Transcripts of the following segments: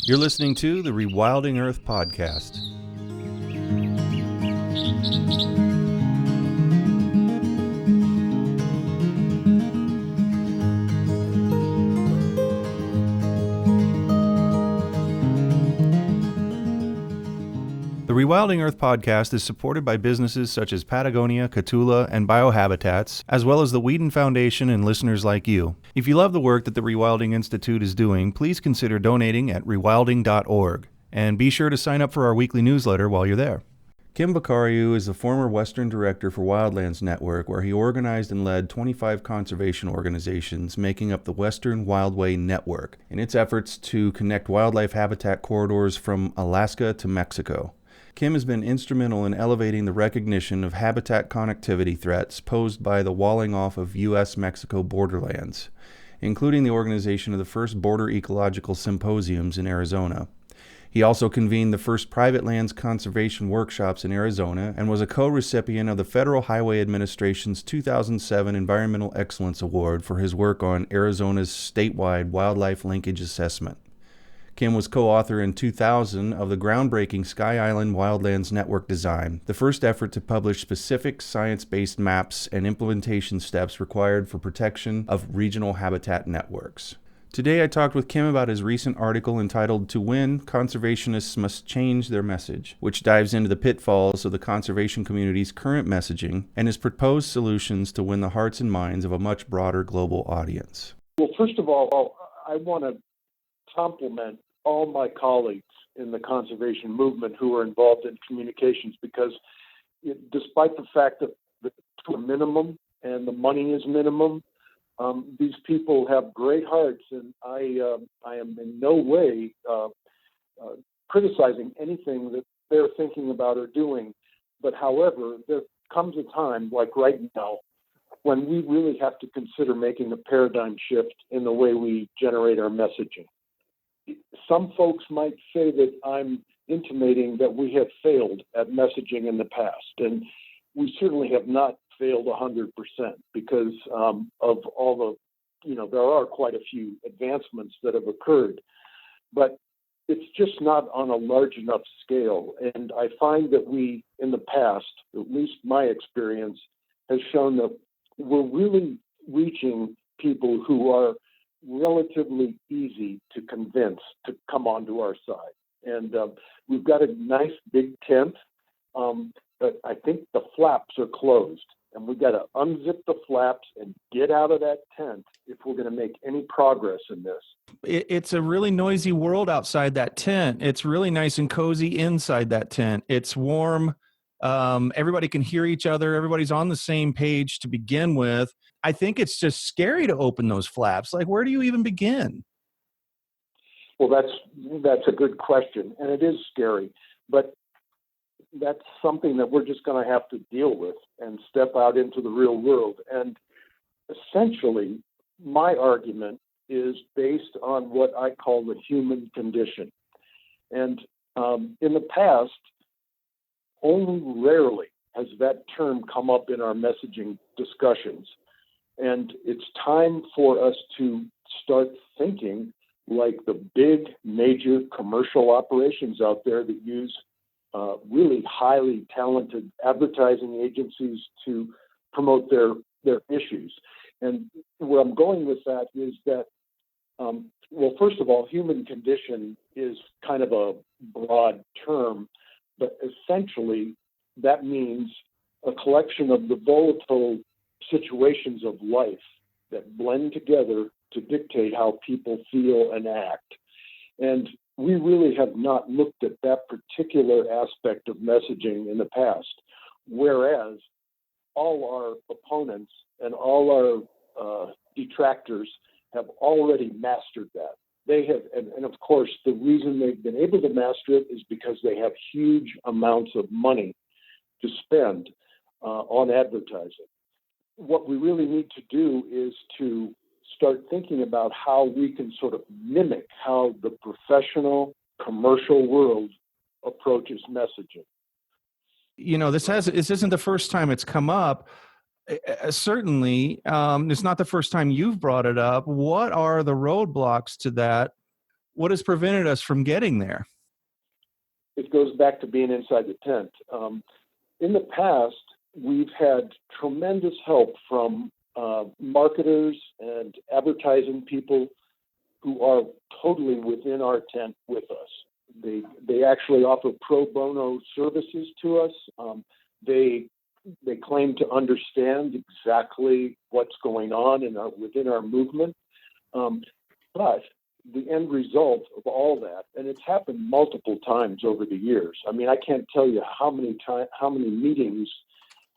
You're listening to the Rewilding Earth podcast. The Rewilding Earth podcast is supported by businesses such as Patagonia, Catula, and Biohabitats, as well as the Whedon Foundation and listeners like you. If you love the work that the Rewilding Institute is doing, please consider donating at rewilding.org. And be sure to sign up for our weekly newsletter while you're there. Kim Vacariu is the former Western Director for Wildlands Network, where he organized and led 25 conservation organizations making up the Western Wildway Network in its efforts to connect wildlife habitat corridors from Alaska to Mexico. Kim has been instrumental in elevating the recognition of habitat connectivity threats posed by the walling off of U.S.-Mexico borderlands, including the organization of the first border ecological symposiums in Arizona. He also convened the first private lands conservation workshops in Arizona and was a co-recipient of the Federal Highway Administration's 2007 Environmental Excellence Award for his work on Arizona's statewide wildlife linkage assessment. Kim was co-author in 2000 of the groundbreaking Sky Island Wildlands Network design, the first effort to publish specific science-based maps and implementation steps required for protection of regional habitat networks. Today I talked with Kim about his recent article entitled "To Win, Conservationists Must Change Their Message," which dives into the pitfalls of the conservation community's current messaging and his proposed solutions to win the hearts and minds of a much broader global audience. Well, first of all, I want to compliment all my colleagues in the conservation movement who are involved in communications, because despite the fact that to a minimum and the money is minimum, these people have great hearts, and I am in no way criticizing anything that they're thinking about or doing. But however, there comes a time, like right now, when we really have to consider making a paradigm shift in the way we generate our messaging. Some folks might say that I'm intimating that we have failed at messaging in the past, and we certainly have not failed 100% because of all the, there are quite a few advancements that have occurred, but it's just not on a large enough scale. And I find that we, in the past, at least my experience, has shown that we're really reaching people who are relatively easy to convince to come onto our side. And we've got a nice big tent, but I think the flaps are closed. And we've got to unzip the flaps and get out of that tent if we're going to make any progress in this. It's a really noisy world outside that tent. It's really nice and cozy inside that tent. It's warm. Everybody can hear each other. Everybody's on the same page to begin with. I think it's just scary to open those flaps. Like, where do you even begin? Well, that's a good question, and it is scary. But that's something that we're just going to have to deal with and step out into the real world. And essentially, my argument is based on what I call the human condition. And in the past, only rarely has that term come up in our messaging discussions. And it's time for us to start thinking like the big major commercial operations out there that use really highly talented advertising agencies to promote their issues. And where I'm going with that is that, well, first of all, human condition is kind of a broad term, but essentially that means a collection of the volatile situations of life that blend together to dictate how people feel and act. And we really have not looked at that particular aspect of messaging in the past, whereas all our opponents and all our detractors have already mastered that. They have, and of course, the reason they've been able to master it is because they have huge amounts of money to spend on advertising. What we really need to do is to start thinking about how we can sort of mimic how the professional commercial world approaches messaging. This isn't the first time it's come up. Certainly, it's not the first time you've brought it up. What are the roadblocks to that What has prevented us from getting there? It goes back to being inside the tent. In the past, we've had tremendous help from marketers and advertising people who are totally within our tent with us. They actually offer pro bono services to us. They claim to understand exactly what's going on within our movement. But the end result of all that, and it's happened multiple times over the years. I mean, I can't tell you how many meetings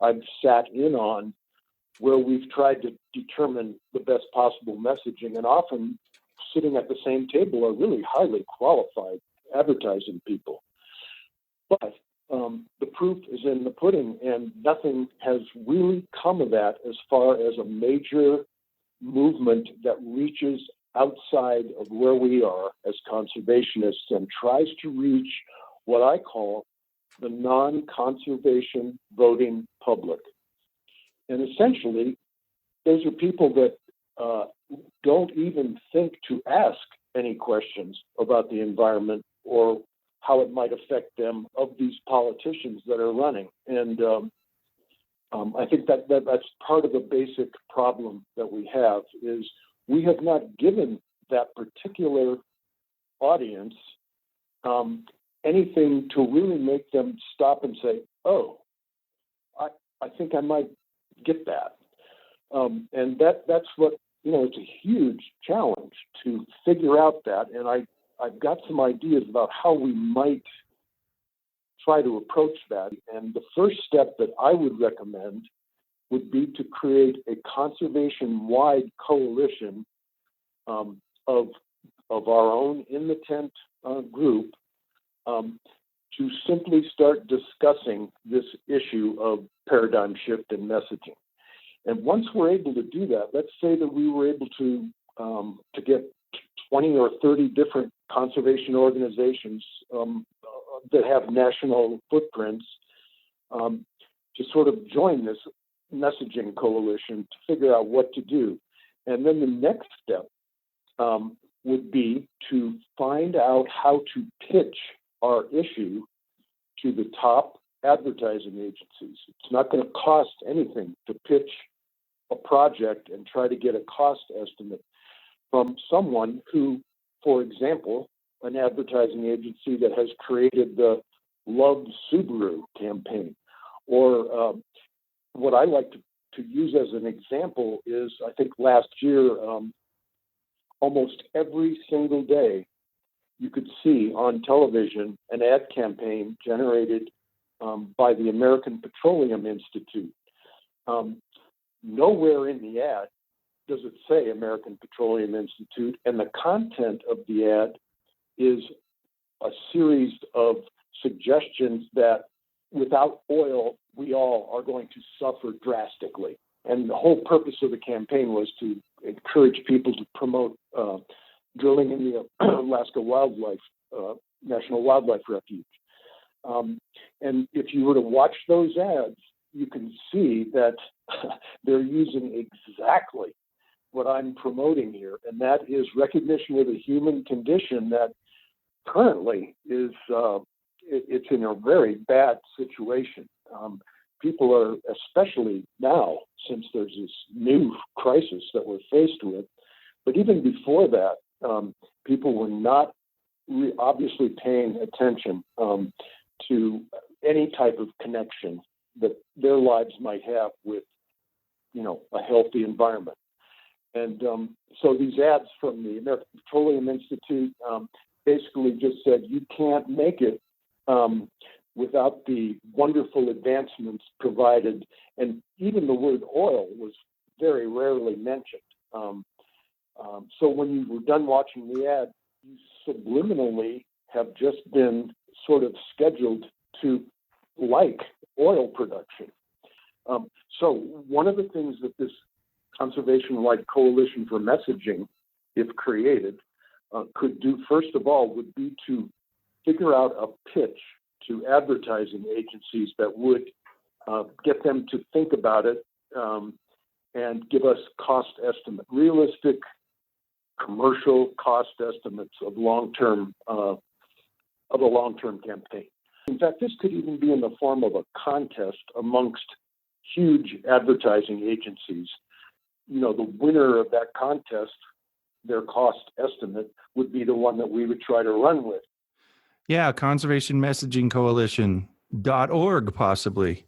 I've sat in on where we've tried to determine the best possible messaging, and often sitting at the same table are really highly qualified advertising people. But the proof is in the pudding, and nothing has really come of that as far as a major movement that reaches outside of where we are as conservationists and tries to reach what I call the non-conservation voting public. And essentially, those are people that don't even think to ask any questions about the environment or how it might affect them of these politicians that are running. And I think that's part of the basic problem that we have is we have not given that particular audience anything to really make them stop and say, oh, I think I might get that. And that's what, it's a huge challenge to figure out that. And I've got some ideas about how we might try to approach that. And the first step that I would recommend would be to create a conservation-wide coalition of our own in the tent group to simply start discussing this issue of paradigm shift in messaging. And once we're able to do that, let's say that we were able to get 20 or 30 different conservation organizations that have national footprints to sort of join this messaging coalition to figure out what to do. And then the next step would be to find out how to pitch our issue to the top advertising agencies. It's not going to cost anything to pitch a project and try to get a cost estimate from someone who, for example, an advertising agency that has created the Love Subaru campaign. Or what I like to use as an example is, I think last year, almost every single day, you could see on television an ad campaign generated by the American Petroleum Institute. Nowhere in the ad does it say American Petroleum Institute, and the content of the ad is a series of suggestions that without oil, we all are going to suffer drastically. And the whole purpose of the campaign was to encourage people to promote drilling in the Alaska National Wildlife Refuge. And if you were to watch those ads, you can see that they're using exactly what I'm promoting here, and that is recognition of the human condition that currently is it's in a very bad situation. People are, especially now, since there's this new crisis that we're faced with, but even before that, people were not obviously paying attention to any type of connection that their lives might have with, a healthy environment. And so these ads from the American Petroleum Institute basically just said, you can't make it without the wonderful advancements provided. And even the word oil was very rarely mentioned. So when you were done watching the ad, you subliminally have just been sort of scheduled to like oil production. So one of the things that this conservation-wide coalition for messaging, if created, could do, first of all, would be to figure out a pitch to advertising agencies that would get them to think about it and give us cost estimate, realistic commercial cost estimates of a long-term campaign. In fact, this could even be in the form of a contest amongst huge advertising agencies. The winner of that contest, their cost estimate would be the one that we would try to run with. Yeah, Conservation Messaging Coalition.org, possibly.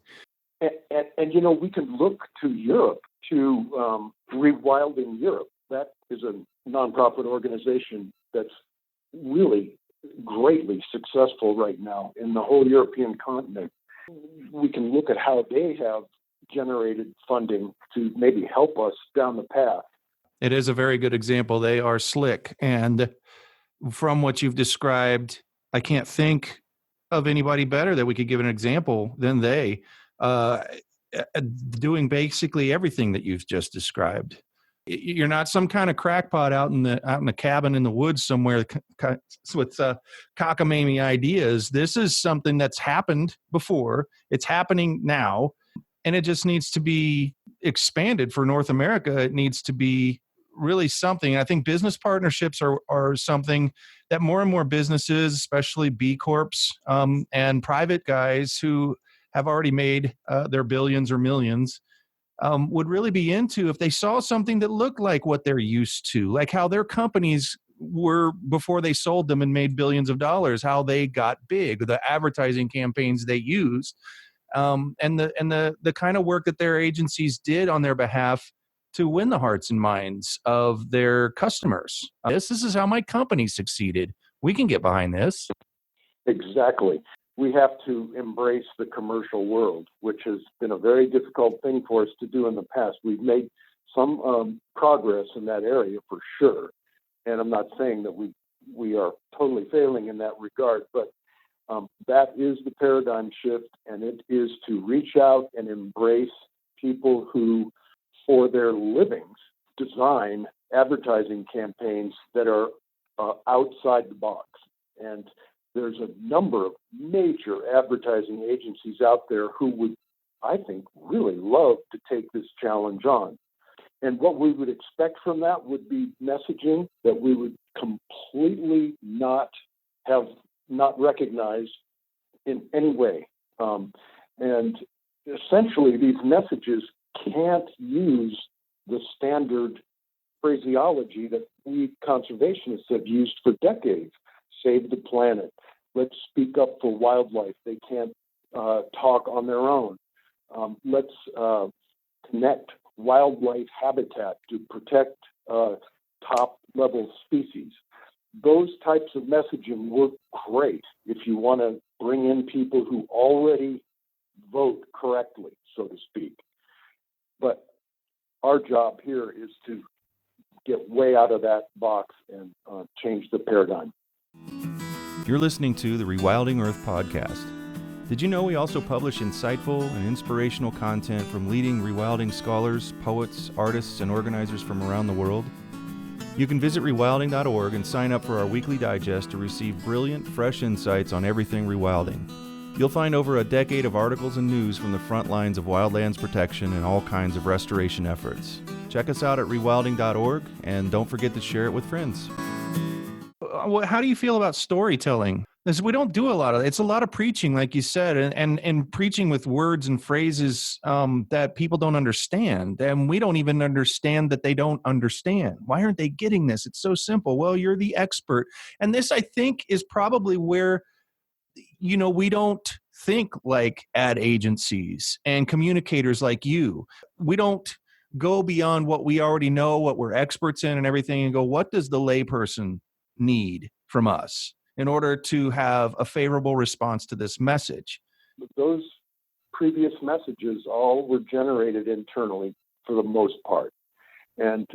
And we can look to Europe, to Rewilding Europe. That is a nonprofit organization that's really greatly successful right now in the whole European continent. We can look at how they have generated funding to maybe help us down the path. It is a very good example. They are slick. And from what you've described, I can't think of anybody better that we could give an example than they, doing basically everything that you've just described. You're not some kind of crackpot out in the cabin in the woods somewhere with cockamamie ideas. This is something that's happened before. It's happening now, and it just needs to be expanded for North America. It needs to be really something. I think business partnerships are something that more and more businesses, especially B Corps and private guys who have already made their billions or millions, would really be into if they saw something that looked like what they're used to, like how their companies were before they sold them and made billions of dollars, how they got big, the advertising campaigns they used, and the kind of work that their agencies did on their behalf to win the hearts and minds of their customers. This is how my company succeeded. We can get behind this. Exactly. We have to embrace the commercial world, which has been a very difficult thing for us to do in the past. We've made some progress in that area for sure. And I'm not saying that we are totally failing in that regard, but that is the paradigm shift, and it is to reach out and embrace people who, for their livings, design advertising campaigns that are outside the box. And there's a number of major advertising agencies out there who would, I think, really love to take this challenge on. And what we would expect from that would be messaging that we would completely not recognize in any way. And essentially, these messages can't use the standard phraseology that we conservationists have used for decades. Save the planet. Let's speak up for wildlife. They can't talk on their own. Let's connect wildlife habitat to protect top-level species. Those types of messaging work great if you want to bring in people who already vote correctly, so to speak. But our job here is to get way out of that box and change the paradigm. You're listening to the Rewilding Earth podcast. Did you know we also publish insightful and inspirational content from leading rewilding scholars, poets, artists, and organizers from around the world? You can visit rewilding.org and sign up for our weekly digest to receive brilliant, fresh insights on everything rewilding. You'll find over a decade of articles and news from the front lines of wildlands protection and all kinds of restoration efforts. Check us out at rewilding.org, and don't forget to share it with friends. How do you feel about storytelling? Because we don't do a lot of it. It's a lot of preaching, like you said, and preaching with words and phrases that people don't understand. And we don't even understand that they don't understand. Why aren't they getting this? It's so simple. Well, you're the expert. And this, I think, is probably where, we don't think like ad agencies and communicators like you. We don't go beyond what we already know, what we're experts in and everything, and go, what does the layperson need from us in order to have a favorable response to this message? Those previous messages all were generated internally for the most part. And,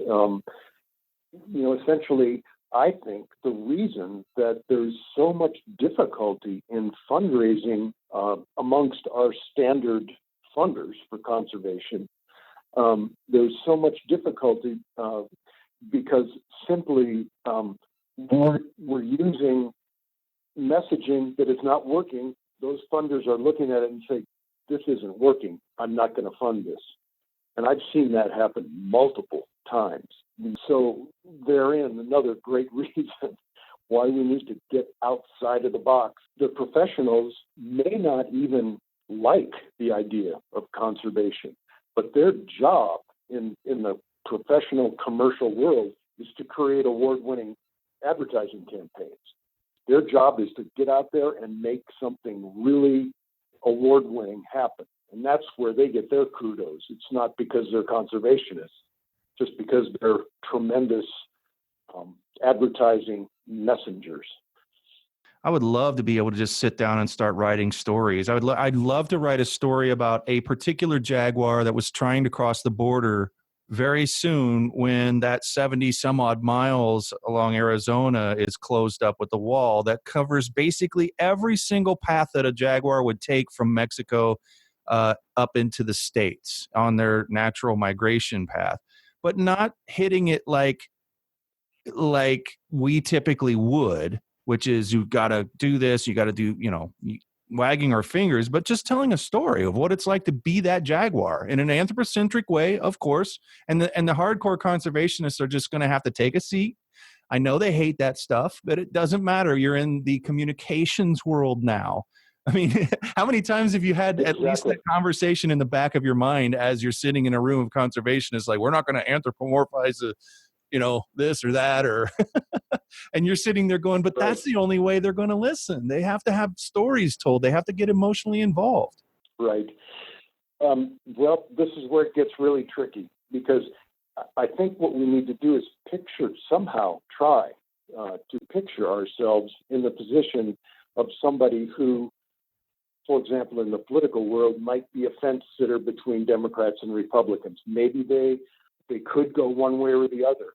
essentially, I think the reason that there's so much difficulty in fundraising amongst our standard funders for conservation, there's so much difficulty because simply we're using messaging that is not working. Those funders are looking at it and say, this isn't working. I'm not going to fund this. And I've seen that happen multiple times. So therein, another great reason why we need to get outside of the box. The professionals may not even like the idea of conservation, but their job in the professional commercial world is to create award-winning advertising campaigns. Their job is to get out there and make something really award-winning happen. And that's where they get their kudos. It's not because they're conservationists, just because they're tremendous advertising messengers. I would love to be able to just sit down and start writing stories. I'd love to write a story about a particular jaguar that was trying to cross the border very soon when that 70 some odd miles along Arizona is closed up with a wall that covers basically every single path that a jaguar would take from Mexico up into the States on their natural migration path, but not hitting it like we typically would, which is you've got to do this, you got to do, wagging our fingers, but just telling a story of what it's like to be that jaguar in an anthropocentric way, of course. And the hardcore conservationists are just going to have to take a seat. I know they hate that stuff, but it doesn't matter. You're in the communications world now. I mean, how many times have you had at least that conversation in the back of your mind as you're sitting in a room of conservationists, like, we're not going to anthropomorphize this or that, or and you're sitting there going, but that's the only way they're going to listen. They have to have stories told. They have to get emotionally involved. Right. Well, this is where it gets really tricky, because I think what we need to do is try to picture ourselves in the position of somebody who, for example, in the political world, might be a fence sitter between Democrats and Republicans. Maybe they could go one way or the other.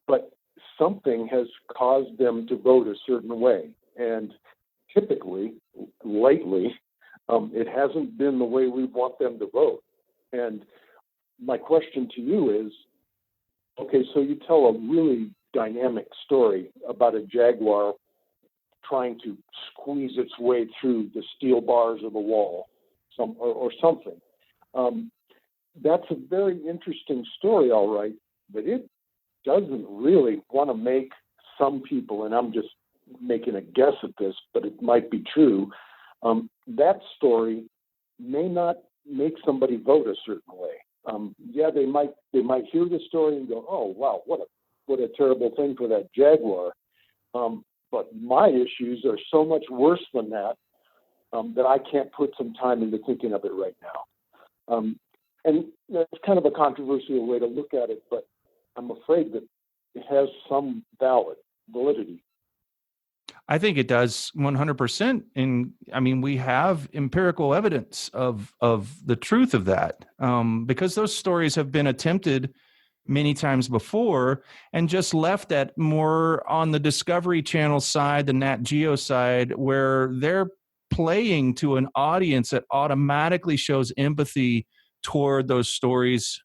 But something has caused them to vote a certain way. And typically, lately, it hasn't been the way we want them to vote. And my question to you is, okay, so you tell a really dynamic story about a jaguar trying to squeeze its way through the steel bars of a wall, or something. That's a very interesting story, all right, but it doesn't really want to make some people, and I'm just making a guess at this, but it might be true, that story may not make somebody vote a certain way. They might hear the story and go, oh, wow, what a terrible thing for that jaguar. But my issues are so much worse than that, that I can't put some time into thinking of it right now. And that's kind of a controversial way to look at it, but I'm afraid that it has some validity. I think it does 100%. And I mean, we have empirical evidence of the truth of that, because those stories have been attempted many times before and just left at more on the Discovery Channel side, the Nat Geo side, where they're playing to an audience that automatically shows empathy toward those stories.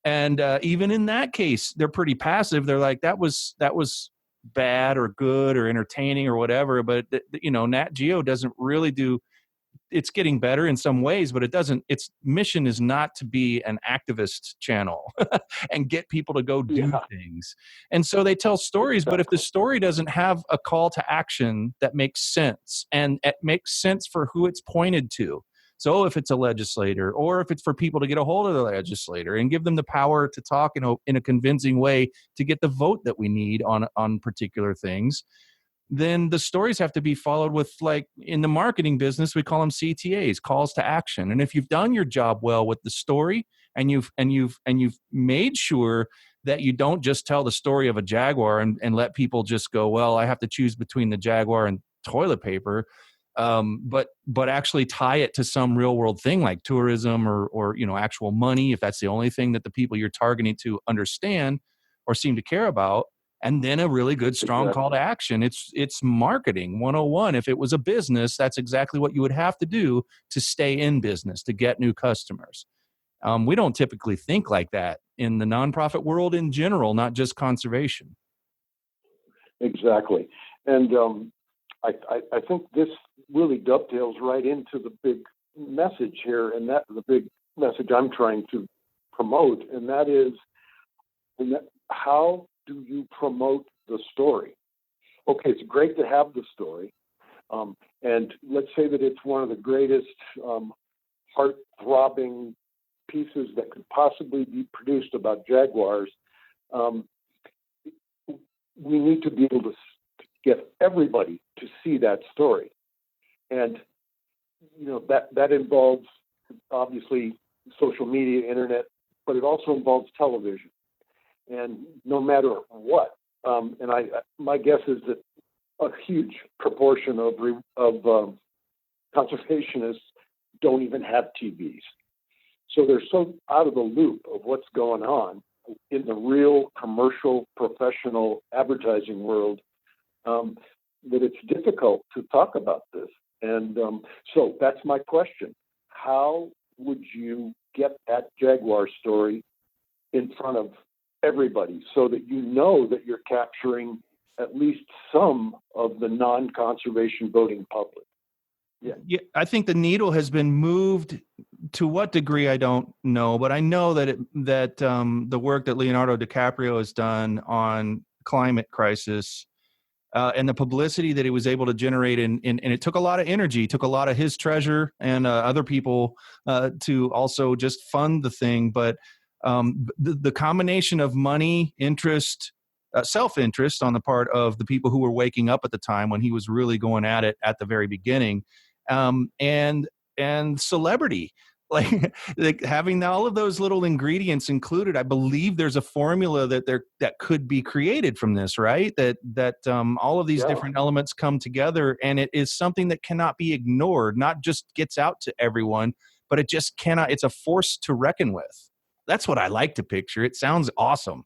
And even in that case, they're pretty passive. They're like, that was bad or good or entertaining or whatever. But Nat Geo doesn't really do. It's getting better in some ways, but it doesn't. Its mission is not to be an activist channel and get people to go do things. And so they tell stories, but if the story doesn't have a call to action that makes sense, and it makes sense for who it's pointed to. So if it's a legislator, or if it's for people to get a hold of the legislator and give them the power to talk in a convincing way to get the vote that we need on particular things, then the stories have to be followed with, like in the marketing business, we call them CTAs, calls to action. And if you've done your job well with the story, and you've made sure that you don't just tell the story of a jaguar and let people just go, well, I have to choose between the jaguar and toilet paper. But actually tie it to some real world thing like tourism or actual money, if that's the only thing that the people you're targeting to understand or seem to care about. And then a really good, strong call to action. It's marketing 101. If it was a business, that's exactly what you would have to do to stay in business, to get new customers. We don't typically think like that in the nonprofit world in general, not just conservation. Exactly. And I think this really dovetails right into the big message here, and that the big message I'm trying to promote, and that is, how do you promote the story? Okay, it's great to have the story, and let's say that it's one of the greatest heart-throbbing pieces that could possibly be produced about jaguars. We need to be able to get everybody to see that story, and that involves obviously social media, internet, but it also involves television. And no matter what, my guess is that a huge proportion of conservationists don't even have TVs, so they're so out of the loop of what's going on in the real commercial, professional advertising world that it's difficult to talk about this. And so that's my question: how would you get that jaguar story in front of everybody so that you know that you're capturing at least some of the non-conservation voting public? Yeah, I think the needle has been moved. To what degree, I don't know, but I know that the work that Leonardo DiCaprio has done on climate crisis and the publicity that he was able to generate, and it took a lot of energy, took a lot of his treasure and other people to also just fund the thing. But the combination of money, interest, self-interest on the part of the people who were waking up at the time when he was really going at it at the very beginning, and celebrity, like having all of those little ingredients included. I believe there's a formula that could be created from this, right? That all of these different elements come together, and it is something that cannot be ignored. Not just gets out to everyone, but it just cannot. It's a force to reckon with. That's what I like to picture. It sounds awesome.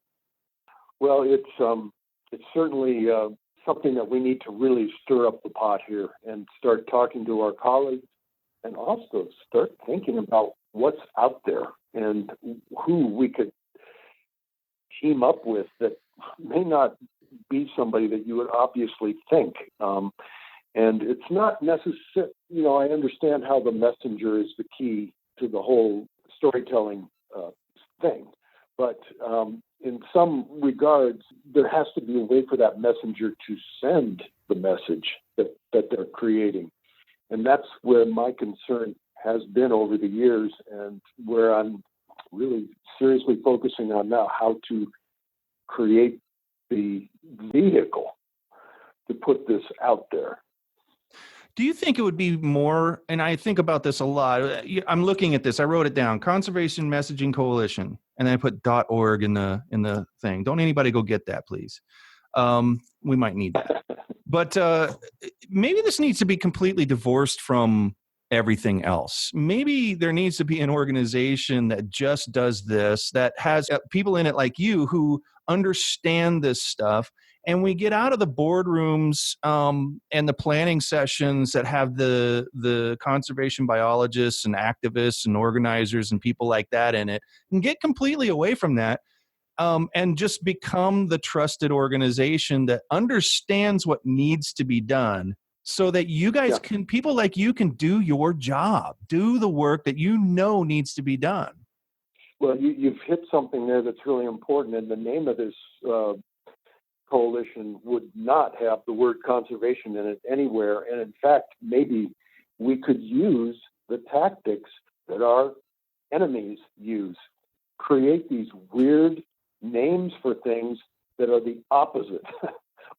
Well, it's certainly something that we need to really stir up the pot here and start talking to our colleagues, and also start thinking about what's out there and who we could team up with that may not be somebody that you would obviously think. And it's not necessary, I understand how the messenger is the key to the whole storytelling thing. But in some regards, there has to be a way for that messenger to send the message that they're creating. And that's where my concern has been over the years, and where I'm really seriously focusing on now, how to create the vehicle to put this out there. Do you think it would be more, and I think about this a lot, I'm looking at this, I wrote it down, Conservation Messaging Coalition, and then I put .org in the thing. Don't anybody go get that, please. We might need that. But maybe this needs to be completely divorced from everything else. Maybe there needs to be an organization that just does this, that has people in it like you who understand this stuff. And we get out of the boardrooms and the planning sessions that have the conservation biologists and activists and organizers and people like that in it, and get completely away from that. And just become the trusted organization that understands what needs to be done, so that you guys people like you can do your job, do the work that needs to be done. Well, you've hit something there that's really important. And the name of this coalition would not have the word conservation in it anywhere. And in fact, maybe we could use the tactics that our enemies use, create these weird names for things that are the opposite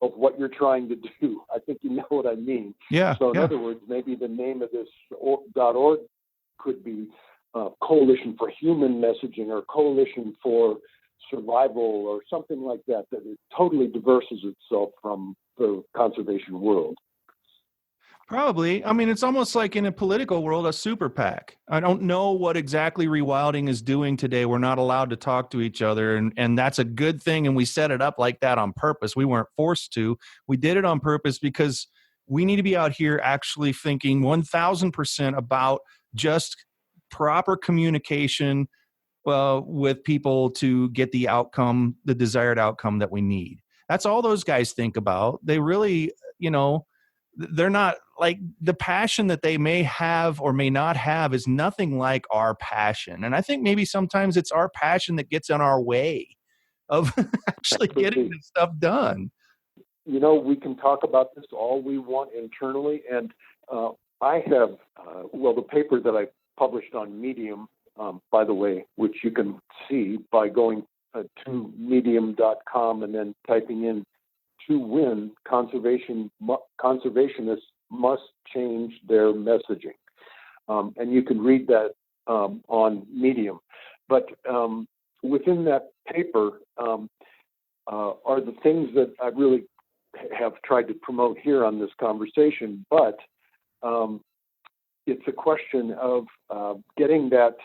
of what you're trying to do. I think you know what I mean. Yeah. So in other words, maybe the name of this .org could be Coalition for Human Messaging, or Coalition for Survival, or something like that, that it totally divorces itself from the conservation world. Probably. I mean, it's almost like in a political world, a super PAC. I don't know what exactly rewilding is doing today. We're not allowed to talk to each other, and that's a good thing. And we set it up like that on purpose. We weren't forced to. We did it on purpose because we need to be out here actually thinking 1,000% about just proper communication with people to get the outcome, the desired outcome that we need. That's all those guys think about. They really, they're not like the passion that they may have or may not have is nothing like our passion. And I think maybe sometimes it's our passion that gets in our way of actually getting this stuff done. We can talk about this all we want internally. And I have, the paper that I published on Medium, by the way, which you can see by going to medium.com and then typing in "to win, conservationists must change their messaging." And you can read that on Medium. But within that paper are the things that I really have tried to promote here on this conversation. But it's a question of getting that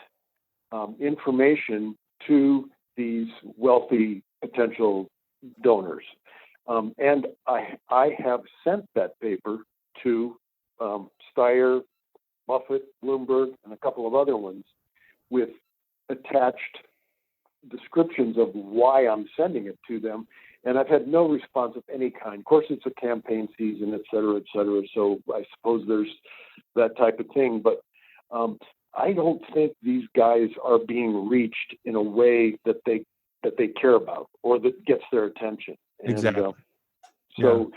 information to these wealthy potential donors. And I have sent that paper to Steyer, Buffett, Bloomberg, and a couple of other ones with attached descriptions of why I'm sending it to them. And I've had no response of any kind. Of course, it's a campaign season, et cetera, so I suppose there's that type of thing. But I don't think these guys are being reached in a way that they care about or that gets their attention. Exactly. So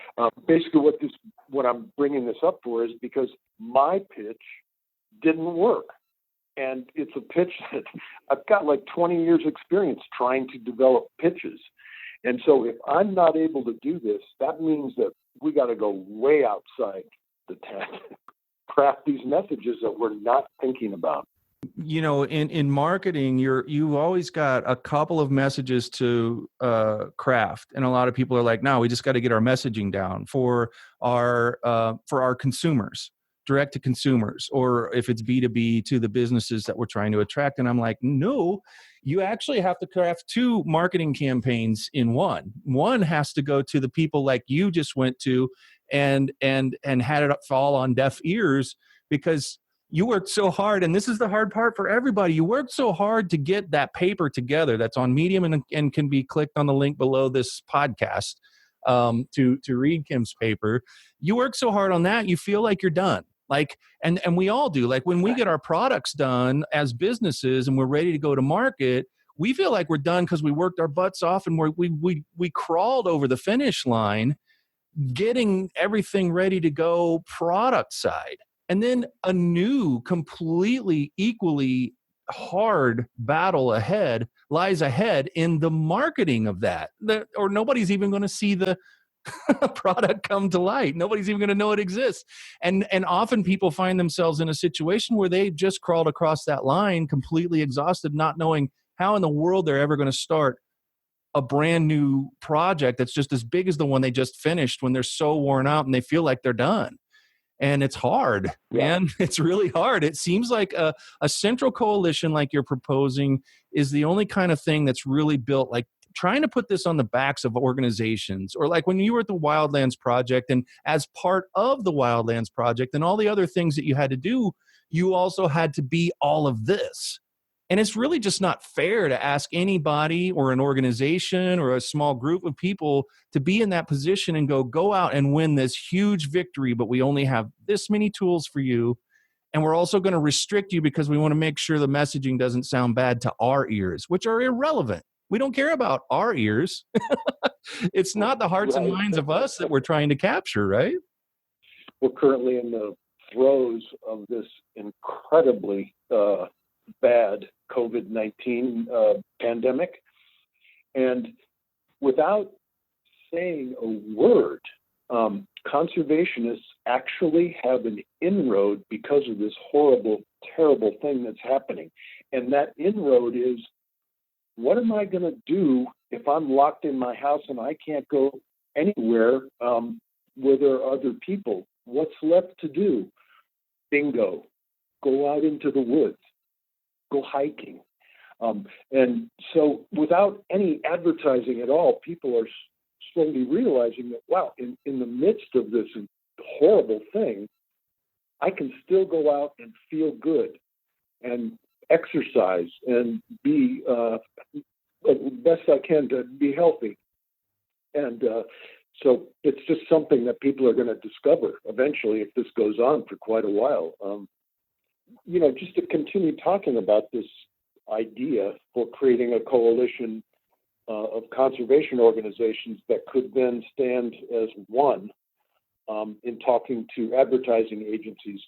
basically, what I'm bringing this up for is because my pitch didn't work, and it's a pitch that I've got like 20 years experience trying to develop pitches. And so if I'm not able to do this, that means that we got to go way outside the tent, craft these messages that we're not thinking about. In marketing, you've always got a couple of messages to craft, and a lot of people are like, "No, we just got to get our messaging down for our consumers, direct to consumers, or if it's B2B to the businesses that we're trying to attract." And I'm like, "No, you actually have to craft two marketing campaigns in one. One has to go to the people like you just went to, and had it fall on deaf ears because." You worked so hard, and this is the hard part for everybody. You worked so hard to get that paper together that's on Medium and can be clicked on the link below this podcast to read Kim's paper. You work so hard on that, you feel like you're done. And we all do. Like when we get our products done as businesses and we're ready to go to market, we feel like we're done because we worked our butts off and we crawled over the finish line, getting everything ready to go product side. And then a new, completely equally hard battle lies ahead in the marketing of that. Or nobody's even going to see the product come to light. Nobody's even going to know it exists. And often people find themselves in a situation where they just crawled across that line, completely exhausted, not knowing how in the world they're ever going to start a brand new project that's just as big as the one they just finished when they're so worn out and they feel like they're done. And it's hard, man. It's really hard. It seems like a central coalition like you're proposing is the only kind of thing that's really built, like trying to put this on the backs of organizations, or like when you were at the Wildlands Project, and as part of the Wildlands Project and all the other things that you had to do, you also had to be all of this. And it's really just not fair to ask anybody or an organization or a small group of people to be in that position and go out and win this huge victory, but we only have this many tools for you. And we're also going to restrict you because we want to make sure the messaging doesn't sound bad to our ears, which are irrelevant. We don't care about our ears. It's not the hearts and minds of us that we're trying to capture, right? We're currently in the throes of this incredibly bad COVID-19 pandemic. And without saying a word, conservationists actually have an inroad because of this horrible, terrible thing that's happening. And that inroad is, what am I going to do if I'm locked in my house and I can't go anywhere where there are other people? What's left to do? Bingo. Go out into the woods. Go hiking. And so without any advertising at all, people are slowly realizing that, wow, in the midst of this horrible thing, I can still go out and feel good and exercise and be the best I can to be healthy. And So it's just something that people are going to discover eventually if this goes on for quite a while. Just to continue talking about this idea for creating a coalition of conservation organizations that could then stand as one in talking to advertising agencies,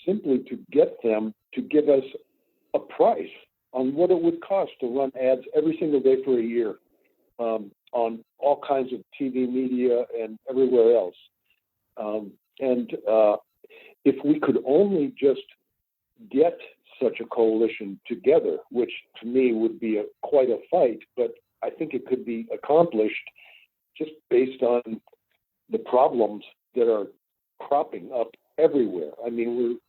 simply to get them to give us a price on what it would cost to run ads every single day for a year on all kinds of TV media and everywhere else. If we could only just get such a coalition together, which to me would be quite a fight, but I think it could be accomplished just based on the problems that are cropping up everywhere. I mean,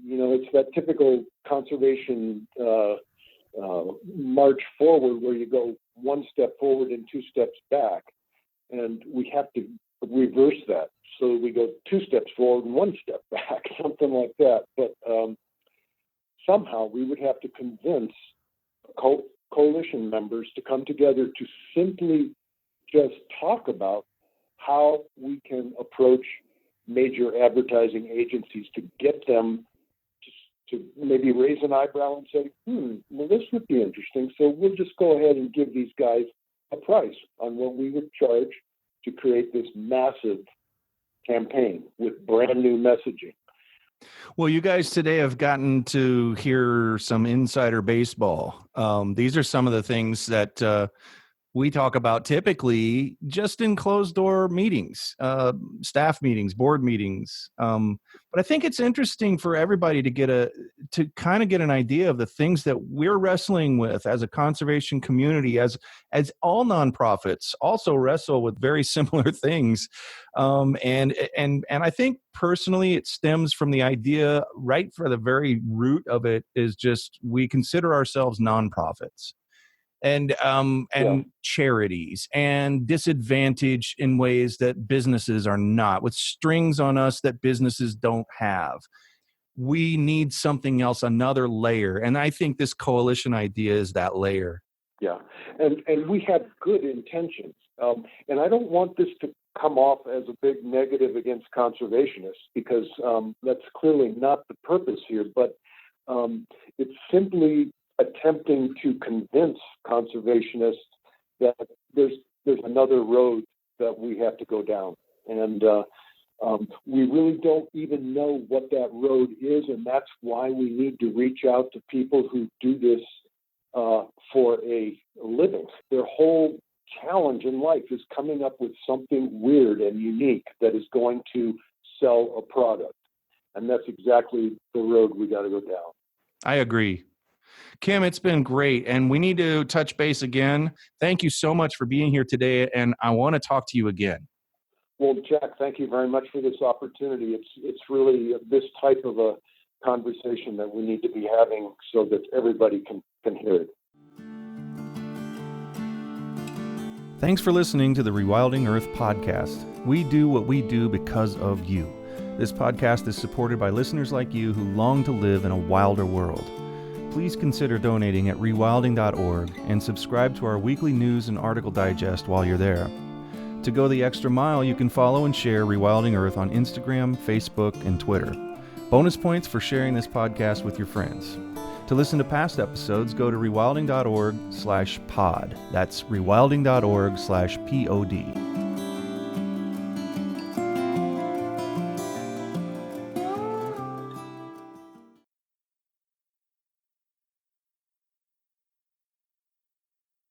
it's that typical conservation march forward where you go one step forward and two steps back, and we have to reverse that. So we go two steps forward and one step back, something like that. But somehow we would have to convince coalition members to come together to simply just talk about how we can approach major advertising agencies to get them to maybe raise an eyebrow and say, well, this would be interesting. So we'll just go ahead and give these guys a price on what we would charge to create this massive campaign with brand new messaging. Well, you guys today have gotten to hear some insider baseball. These are some of the things that we talk about typically just in closed door meetings, staff meetings, board meetings. But I think it's interesting for everybody to kind of get an idea of the things that we're wrestling with as a conservation community, as all nonprofits also wrestle with very similar things. And I think personally it stems from the idea, right for the very root of it, is just we consider ourselves nonprofits. And charities and disadvantaged in ways that businesses are not, with strings on us that businesses don't have. We need something else, another layer. And I think this coalition idea is that layer. Yeah. And we have good intentions. And I don't want this to come off as a big negative against conservationists, because that's clearly not the purpose here. But it's simply attempting to convince conservationists that there's another road that we have to go down. And we really don't even know what that road is, and that's why we need to reach out to people who do this for a living. Their whole challenge in life is coming up with something weird and unique that is going to sell a product. And that's exactly the road we got to go down. I agree. Kim, it's been great, and we need to touch base again. Thank you so much for being here today, and I want to talk to you again. Well, Jack, thank you very much for this opportunity. It's really this type of a conversation that we need to be having so that everybody can hear it. Thanks for listening to the Rewilding Earth podcast. We do what we do because of you. This podcast is supported by listeners like you who long to live in a wilder world. Please consider donating at rewilding.org and subscribe to our weekly news and article digest while you're there. To go the extra mile, you can follow and share Rewilding Earth on Instagram, Facebook, and Twitter. Bonus points for sharing this podcast with your friends. To listen to past episodes, go to rewilding.org/pod. That's rewilding.org/pod.